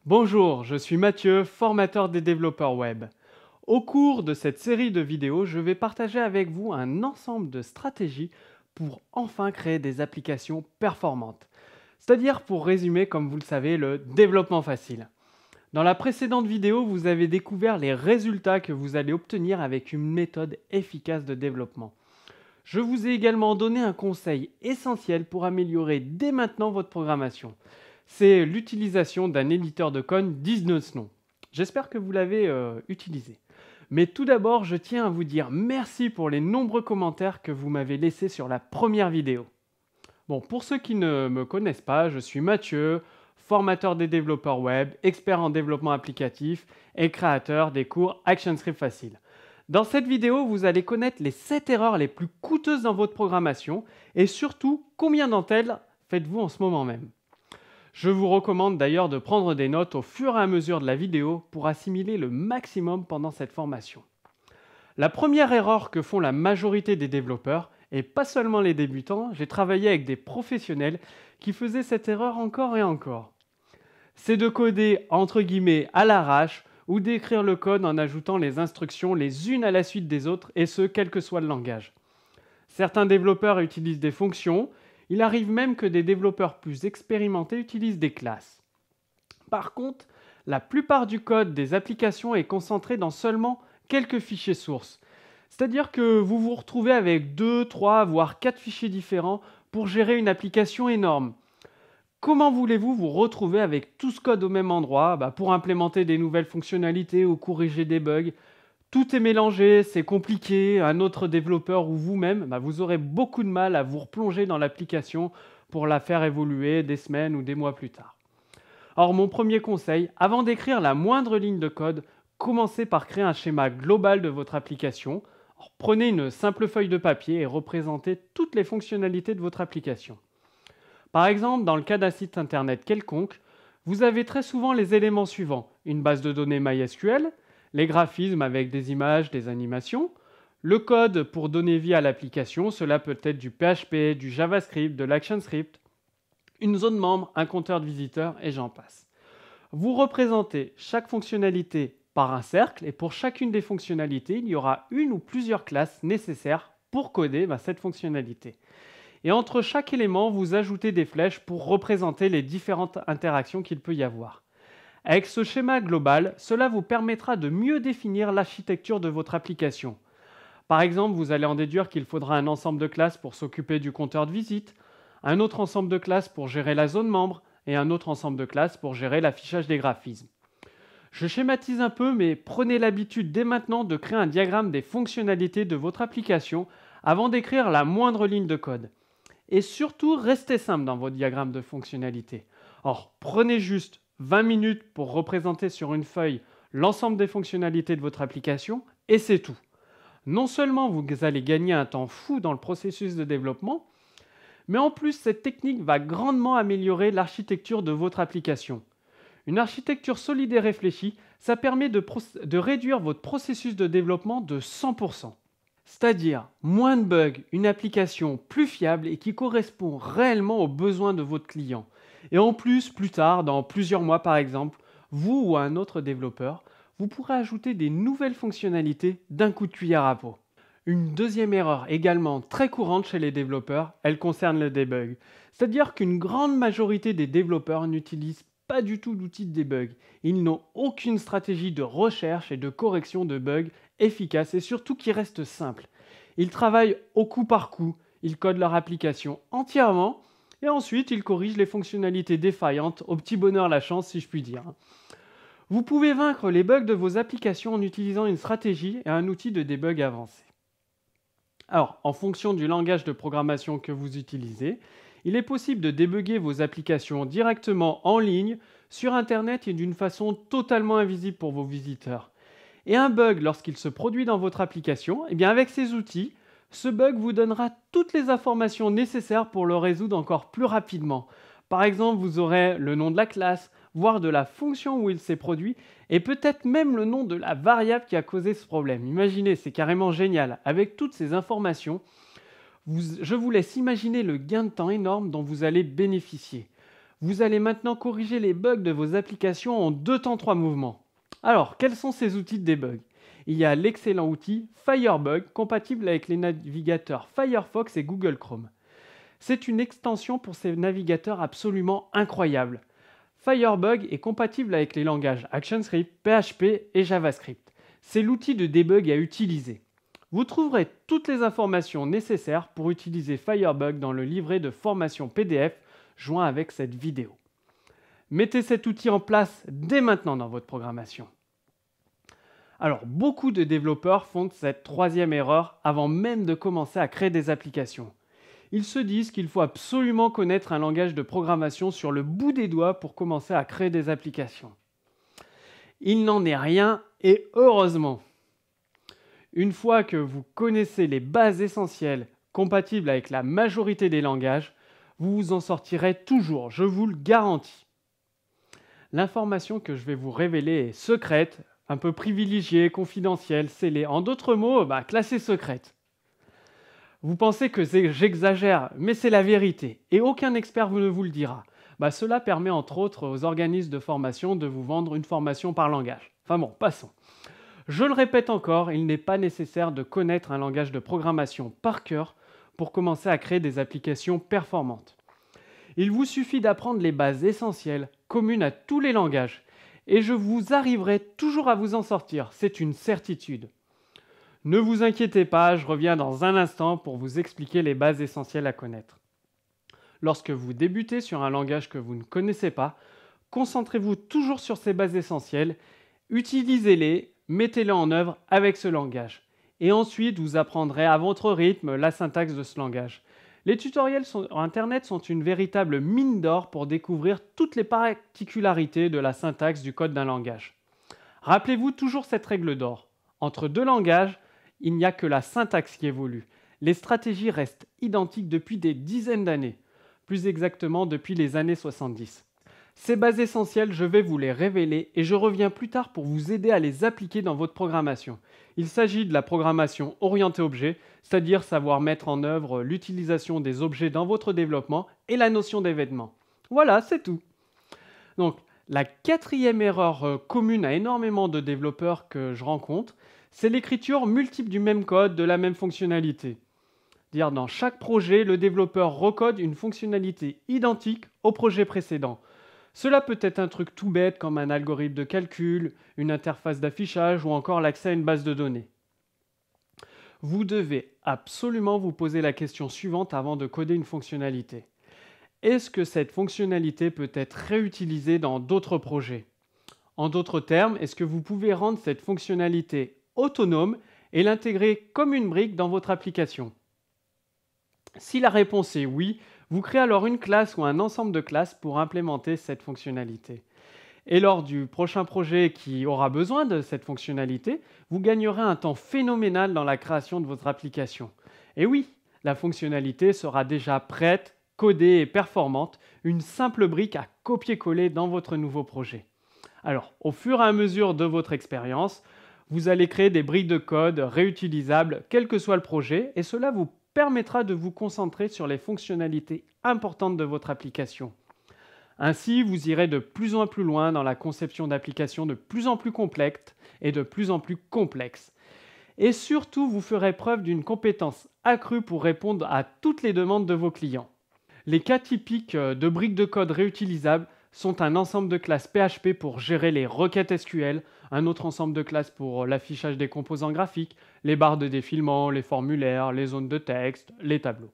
Bonjour, je suis Mathieu, formateur des développeurs web. Au cours de cette série de vidéos, je vais partager avec vous un ensemble de stratégies pour enfin créer des applications performantes. C'est-à-dire, pour résumer, comme vous le savez, le développement facile. Dans la précédente vidéo, vous avez découvert les résultats que vous allez obtenir avec une méthode efficace de développement. Je vous ai également donné un conseil essentiel pour améliorer dès maintenant votre programmation. C'est l'utilisation d'un éditeur de code digne de ce nom. J'espère que vous l'avez utilisé. Mais tout d'abord, je tiens à vous dire merci pour les nombreux commentaires que vous m'avez laissés sur la première vidéo. Bon, pour ceux qui ne me connaissent pas, je suis Mathieu, formateur des développeurs web, expert en développement applicatif et créateur des cours ActionScript Facile. Dans cette vidéo, vous allez connaître les 7 erreurs les plus coûteuses dans votre programmation et surtout combien d'entre elles faites-vous en ce moment même. Je vous recommande d'ailleurs de prendre des notes au fur et à mesure de la vidéo pour assimiler le maximum pendant cette formation. La première erreur que font la majorité des développeurs, et pas seulement les débutants, j'ai travaillé avec des professionnels qui faisaient cette erreur encore et encore. C'est de coder entre guillemets à l'arrache ou d'écrire le code en ajoutant les instructions les unes à la suite des autres, et ce, quel que soit le langage. Certains développeurs utilisent des fonctions, il arrive même que des développeurs plus expérimentés utilisent des classes. Par contre, la plupart du code des applications est concentré dans seulement quelques fichiers sources. C'est-à-dire que vous vous retrouvez avec 2, 3, voire 4 fichiers différents pour gérer une application énorme. Comment voulez-vous vous retrouver avec tout ce code au même endroit pour implémenter des nouvelles fonctionnalités ou corriger des bugs? Tout est mélangé, c'est compliqué, un autre développeur ou vous-même, vous aurez beaucoup de mal à vous replonger dans l'application pour la faire évoluer des semaines ou des mois plus tard. Alors mon premier conseil, avant d'écrire la moindre ligne de code, commencez par créer un schéma global de votre application. Alors, prenez une simple feuille de papier et représentez toutes les fonctionnalités de votre application. Par exemple, dans le cas d'un site internet quelconque, vous avez très souvent les éléments suivants: une base de données MySQL, les graphismes avec des images, des animations, le code pour donner vie à l'application, cela peut être du PHP, du JavaScript, de l'ActionScript, une zone membre, un compteur de visiteurs et j'en passe. Vous représentez chaque fonctionnalité par un cercle et pour chacune des fonctionnalités, il y aura une ou plusieurs classes nécessaires pour coder cette fonctionnalité. Et entre chaque élément, vous ajoutez des flèches pour représenter les différentes interactions qu'il peut y avoir. Avec ce schéma global, cela vous permettra de mieux définir l'architecture de votre application. Par exemple, vous allez en déduire qu'il faudra un ensemble de classes pour s'occuper du compteur de visite, un autre ensemble de classes pour gérer la zone membre et un autre ensemble de classes pour gérer l'affichage des graphismes. Je schématise un peu, mais prenez l'habitude dès maintenant de créer un diagramme des fonctionnalités de votre application avant d'écrire la moindre ligne de code. Et surtout, restez simple dans votre diagramme de fonctionnalités. Or, prenez juste 20 minutes pour représenter sur une feuille l'ensemble des fonctionnalités de votre application et c'est tout. Non seulement vous allez gagner un temps fou dans le processus de développement, mais en plus cette technique va grandement améliorer l'architecture de votre application. Une architecture solide et réfléchie, ça permet de réduire votre processus de développement de 100%. C'est-à-dire moins de bugs, une application plus fiable et qui correspond réellement aux besoins de votre client. Et en plus, plus tard, dans plusieurs mois par exemple, vous ou un autre développeur, vous pourrez ajouter des nouvelles fonctionnalités d'un coup de cuillère à peau. Une deuxième erreur également très courante chez les développeurs, elle concerne le debug. C'est-à-dire qu'une grande majorité des développeurs n'utilisent pas du tout d'outils de debug. Ils n'ont aucune stratégie de recherche et de correction de bugs efficace et surtout qui reste simple. Ils travaillent au coup par coup, ils codent leur application entièrement et ensuite ils corrigent les fonctionnalités défaillantes au petit bonheur la chance si je puis dire. Vous pouvez vaincre les bugs de vos applications en utilisant une stratégie et un outil de debug avancé. Alors, en fonction du langage de programmation que vous utilisez, il est possible de débugger vos applications directement en ligne, sur Internet et d'une façon totalement invisible pour vos visiteurs. Et un bug, lorsqu'il se produit dans votre application, avec ces outils, ce bug vous donnera toutes les informations nécessaires pour le résoudre encore plus rapidement. Par exemple, vous aurez le nom de la classe, voire de la fonction où il s'est produit, et peut-être même le nom de la variable qui a causé ce problème. Imaginez, c'est carrément génial. Avec toutes ces informations, je vous laisse imaginer le gain de temps énorme dont vous allez bénéficier. Vous allez maintenant corriger les bugs de vos applications en 2 temps 3 mouvements. Alors, quels sont ces outils de debug? Il y a l'excellent outil Firebug, compatible avec les navigateurs Firefox et Google Chrome. C'est une extension pour ces navigateurs absolument incroyable. Firebug est compatible avec les langages ActionScript, PHP et JavaScript. C'est l'outil de debug à utiliser. Vous trouverez toutes les informations nécessaires pour utiliser Firebug dans le livret de formation PDF joint avec cette vidéo. Mettez cet outil en place dès maintenant dans votre programmation. Alors, beaucoup de développeurs font cette troisième erreur avant même de commencer à créer des applications. Ils se disent qu'il faut absolument connaître un langage de programmation sur le bout des doigts pour commencer à créer des applications. Il n'en est rien et heureusement. Une fois que vous connaissez les bases essentielles compatibles avec la majorité des langages, vous vous en sortirez toujours, je vous le garantis. L'information que je vais vous révéler est secrète, un peu privilégiée, confidentielle, scellée. En d'autres mots, classée secrète. Vous pensez que j'exagère, mais c'est la vérité, et aucun expert ne vous le dira. Cela permet entre autres aux organismes de formation de vous vendre une formation par langage. Enfin bon, passons. Je le répète encore, il n'est pas nécessaire de connaître un langage de programmation par cœur pour commencer à créer des applications performantes. Il vous suffit d'apprendre les bases essentielles, communes à tous les langages, et je vous arriverai toujours à vous en sortir, c'est une certitude. Ne vous inquiétez pas, je reviens dans un instant pour vous expliquer les bases essentielles à connaître. Lorsque vous débutez sur un langage que vous ne connaissez pas, concentrez-vous toujours sur ces bases essentielles, utilisez-les, mettez-les en œuvre avec ce langage. Et ensuite, vous apprendrez à votre rythme la syntaxe de ce langage. Les tutoriels sur Internet sont une véritable mine d'or pour découvrir toutes les particularités de la syntaxe du code d'un langage. Rappelez-vous toujours cette règle d'or. Entre deux langages, il n'y a que la syntaxe qui évolue. Les stratégies restent identiques depuis des dizaines d'années, plus exactement depuis les années 70. Ces bases essentielles, je vais vous les révéler et je reviens plus tard pour vous aider à les appliquer dans votre programmation. Il s'agit de la programmation orientée objet, c'est-à-dire savoir mettre en œuvre l'utilisation des objets dans votre développement et la notion d'événement. Voilà, c'est tout. Donc, la quatrième erreur commune à énormément de développeurs que je rencontre, c'est l'écriture multiple du même code, de la même fonctionnalité. Dire dans chaque projet, le développeur recode une fonctionnalité identique au projet précédent. Cela peut être un truc tout bête comme un algorithme de calcul, une interface d'affichage ou encore l'accès à une base de données. Vous devez absolument vous poser la question suivante avant de coder une fonctionnalité. Est-ce que cette fonctionnalité peut être réutilisée dans d'autres projets? En d'autres termes, est-ce que vous pouvez rendre cette fonctionnalité autonome et l'intégrer comme une brique dans votre application? Si la réponse est oui, vous créez alors une classe ou un ensemble de classes pour implémenter cette fonctionnalité. Et lors du prochain projet qui aura besoin de cette fonctionnalité, vous gagnerez un temps phénoménal dans la création de votre application. Et oui, la fonctionnalité sera déjà prête, codée et performante, une simple brique à copier-coller dans votre nouveau projet. Alors, au fur et à mesure de votre expérience, vous allez créer des briques de code réutilisables, quel que soit le projet, et cela vous permettra de vous concentrer sur les fonctionnalités importantes de votre application. Ainsi, vous irez de plus en plus loin dans la conception d'applications de plus en plus complexes et de plus en plus complexes. Et surtout, vous ferez preuve d'une compétence accrue pour répondre à toutes les demandes de vos clients. Les cas typiques de briques de code réutilisables sont un ensemble de classes PHP pour gérer les requêtes SQL, un autre ensemble de classes pour l'affichage des composants graphiques, les barres de défilement, les formulaires, les zones de texte, les tableaux.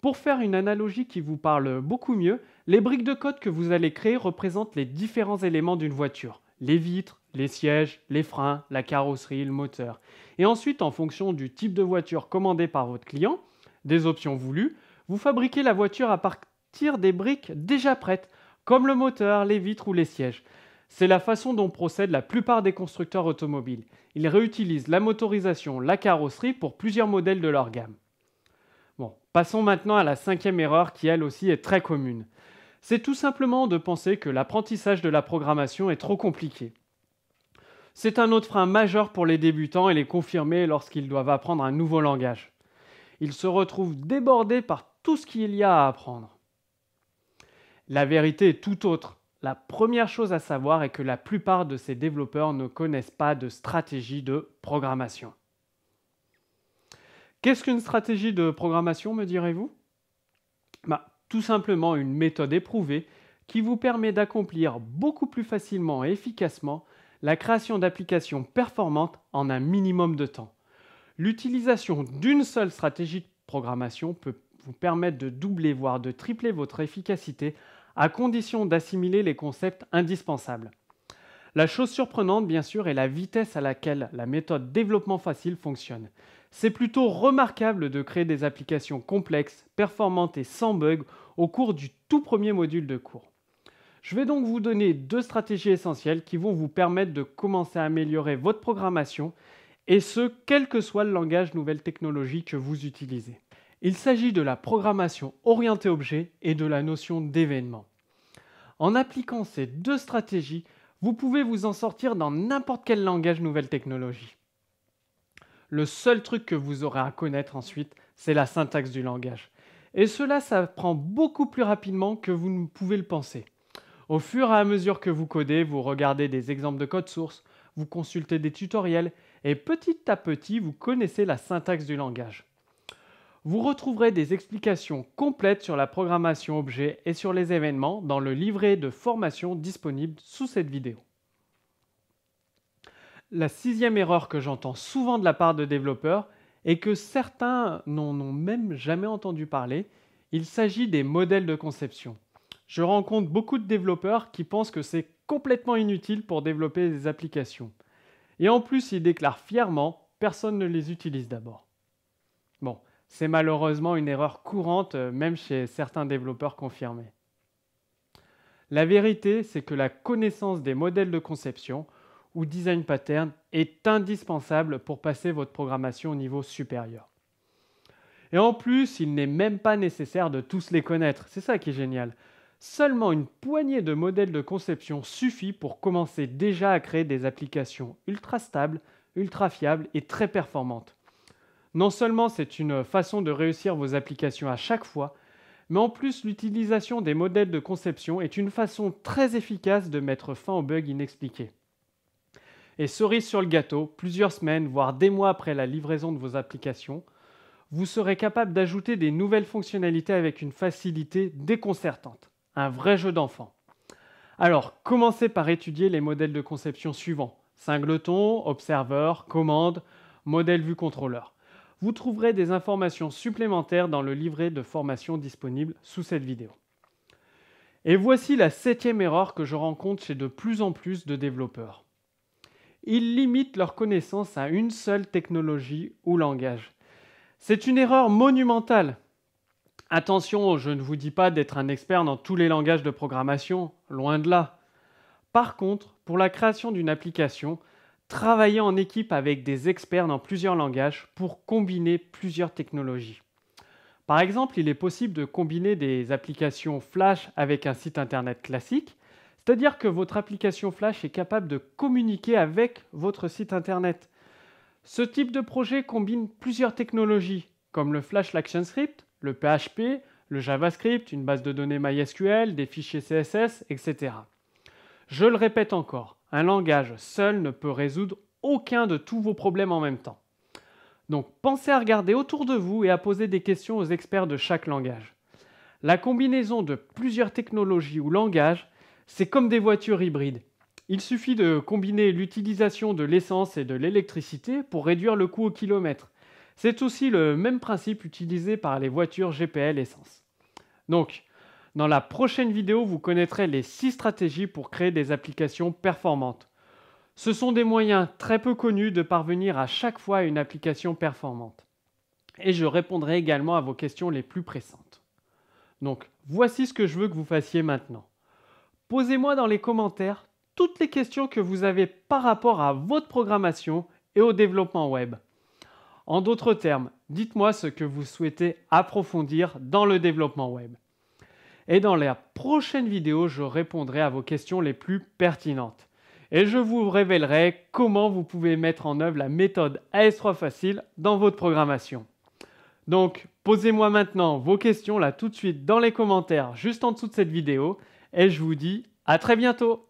Pour faire une analogie qui vous parle beaucoup mieux, les briques de code que vous allez créer représentent les différents éléments d'une voiture. Les vitres, les sièges, les freins, la carrosserie, le moteur. Et ensuite, en fonction du type de voiture commandée par votre client, des options voulues, vous fabriquez la voiture à partir des briques déjà prêtes, comme le moteur, les vitres ou les sièges. C'est la façon dont procèdent la plupart des constructeurs automobiles. Ils réutilisent la motorisation, la carrosserie pour plusieurs modèles de leur gamme. Bon, passons maintenant à la cinquième erreur qui elle aussi est très commune. C'est tout simplement de penser que l'apprentissage de la programmation est trop compliqué. C'est un autre frein majeur pour les débutants et les confirmés lorsqu'ils doivent apprendre un nouveau langage. Ils se retrouvent débordés par tout ce qu'il y a à apprendre. La vérité est tout autre. La première chose à savoir est que la plupart de ces développeurs ne connaissent pas de stratégie de programmation. Qu'est-ce qu'une stratégie de programmation, me direz-vous? Tout simplement une méthode éprouvée qui vous permet d'accomplir beaucoup plus facilement et efficacement la création d'applications performantes en un minimum de temps. L'utilisation d'une seule stratégie de programmation peut vous permettre de doubler, voire de tripler votre efficacité à condition d'assimiler les concepts indispensables. La chose surprenante, bien sûr, est la vitesse à laquelle la méthode développement facile fonctionne. C'est plutôt remarquable de créer des applications complexes, performantes et sans bugs au cours du tout premier module de cours. Je vais donc vous donner 2 stratégies essentielles qui vont vous permettre de commencer à améliorer votre programmation, et ce, quel que soit le langage nouvelle technologie que vous utilisez. Il s'agit de la programmation orientée objet et de la notion d'événement. En appliquant ces 2 stratégies, vous pouvez vous en sortir dans n'importe quel langage nouvelle technologie. Le seul truc que vous aurez à connaître ensuite, c'est la syntaxe du langage. Et cela s'apprend beaucoup plus rapidement que vous ne pouvez le penser. Au fur et à mesure que vous codez, vous regardez des exemples de code source, vous consultez des tutoriels et petit à petit, vous connaissez la syntaxe du langage. Vous retrouverez des explications complètes sur la programmation objet et sur les événements dans le livret de formation disponible sous cette vidéo. La 6e erreur que j'entends souvent de la part de développeurs et que certains n'en ont même jamais entendu parler, il s'agit des modèles de conception. Je rencontre beaucoup de développeurs qui pensent que c'est complètement inutile pour développer des applications. Et en plus, ils déclarent fièrement « personne ne les utilise d'abord ». Bon, c'est malheureusement une erreur courante, même chez certains développeurs confirmés. La vérité, c'est que la connaissance des modèles de conception ou design pattern est indispensable pour passer votre programmation au niveau supérieur. Et en plus, il n'est même pas nécessaire de tous les connaître. C'est ça qui est génial. Seulement une poignée de modèles de conception suffit pour commencer déjà à créer des applications ultra stables, ultra fiables et très performantes. Non seulement c'est une façon de réussir vos applications à chaque fois, mais en plus l'utilisation des modèles de conception est une façon très efficace de mettre fin aux bugs inexpliqués. Et cerise sur le gâteau, plusieurs semaines, voire des mois après la livraison de vos applications, vous serez capable d'ajouter des nouvelles fonctionnalités avec une facilité déconcertante. Un vrai jeu d'enfant. Alors, commencez par étudier les modèles de conception suivants. Singleton, Observer, Commande, Modèle vue contrôleur. Vous trouverez des informations supplémentaires dans le livret de formation disponible sous cette vidéo. Et voici la 7e erreur que je rencontre chez de plus en plus de développeurs. Ils limitent leur connaissance à une seule technologie ou langage. C'est une erreur monumentale. Attention, je ne vous dis pas d'être un expert dans tous les langages de programmation, loin de là. Par contre, pour la création d'une application, travaillez en équipe avec des experts dans plusieurs langages pour combiner plusieurs technologies. Par exemple, il est possible de combiner des applications Flash avec un site internet classique, c'est-à-dire que votre application Flash est capable de communiquer avec votre site internet. Ce type de projet combine plusieurs technologies, comme le Flash Action Script, le PHP, le JavaScript, une base de données MySQL, des fichiers CSS, etc. Je le répète encore, un langage seul ne peut résoudre aucun de tous vos problèmes en même temps. Donc pensez à regarder autour de vous et à poser des questions aux experts de chaque langage. La combinaison de plusieurs technologies ou langages, c'est comme des voitures hybrides. Il suffit de combiner l'utilisation de l'essence et de l'électricité pour réduire le coût au kilomètre. C'est aussi le même principe utilisé par les voitures GPL essence. Donc, dans la prochaine vidéo, vous connaîtrez les 6 stratégies pour créer des applications performantes. Ce sont des moyens très peu connus de parvenir à chaque fois à une application performante. Et je répondrai également à vos questions les plus pressantes. Donc, voici ce que je veux que vous fassiez maintenant. Posez-moi dans les commentaires toutes les questions que vous avez par rapport à votre programmation et au développement web. En d'autres termes, dites-moi ce que vous souhaitez approfondir dans le développement web. Et dans la prochaine vidéo, je répondrai à vos questions les plus pertinentes. Et je vous révélerai comment vous pouvez mettre en œuvre la méthode AS3 Facile dans votre programmation. Donc, posez-moi maintenant vos questions là tout de suite dans les commentaires juste en dessous de cette vidéo et je vous dis à très bientôt.